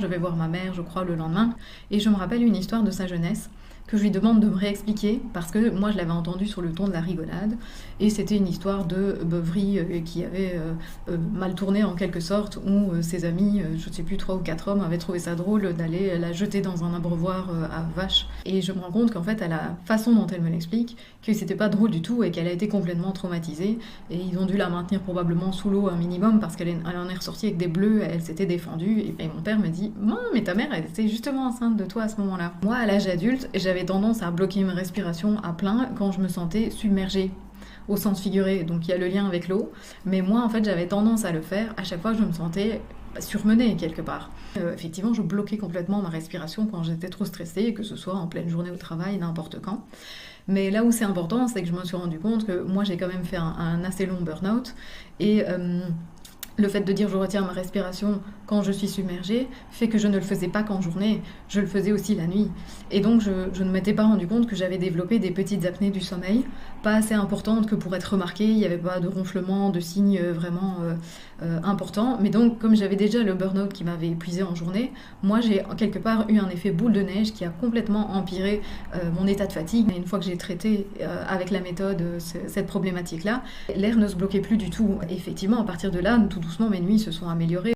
Je vais voir ma mère, je crois, le lendemain, et je me rappelle une histoire de sa jeunesse que je lui demande de me réexpliquer parce que moi je l'avais entendue sur le ton de la rigolade et c'était une histoire de beuverie qui avait mal tourné en quelque sorte où ses amis, je ne sais plus 3 ou 4 hommes avaient trouvé ça drôle d'aller la jeter dans un abreuvoir à vaches et je me rends compte qu'en fait à la façon dont elle me l'explique que c'était pas drôle du tout et qu'elle a été complètement traumatisée et ils ont dû la maintenir probablement sous l'eau un minimum parce qu'elle en est ressortie avec des bleus, elle s'était défendue et mon père me dit mais ta mère elle était justement enceinte de toi à ce moment-là. Moi à l'âge adulte j'avais tendance à bloquer ma respiration à plein quand je me sentais submergée au sens figuré, donc il y a le lien avec l'eau, mais moi en fait j'avais tendance à le faire à chaque fois que je me sentais surmenée quelque part. Effectivement je bloquais complètement ma respiration quand j'étais trop stressée, que ce soit en pleine journée au travail, n'importe quand. Mais là où c'est important, c'est que je me suis rendu compte que moi j'ai quand même fait un assez long burn-out et le fait de dire je retiens ma respiration quand je suis submergée fait que je ne le faisais pas qu'en journée, je le faisais aussi la nuit. Et donc je ne m'étais pas rendu compte que j'avais développé des petites apnées du sommeil, pas assez importantes que pour être remarquées, il n'y avait pas de ronflement, de signes vraiment importants. Mais donc comme j'avais déjà le burn-out qui m'avait épuisée en journée, moi j'ai quelque part eu un effet boule de neige qui a complètement empiré mon état de fatigue. Et une fois que j'ai traité avec la méthode cette problématique-là, l'air ne se bloquait plus du tout. Et effectivement, à partir de là, tout doucement, mes nuits se sont améliorées.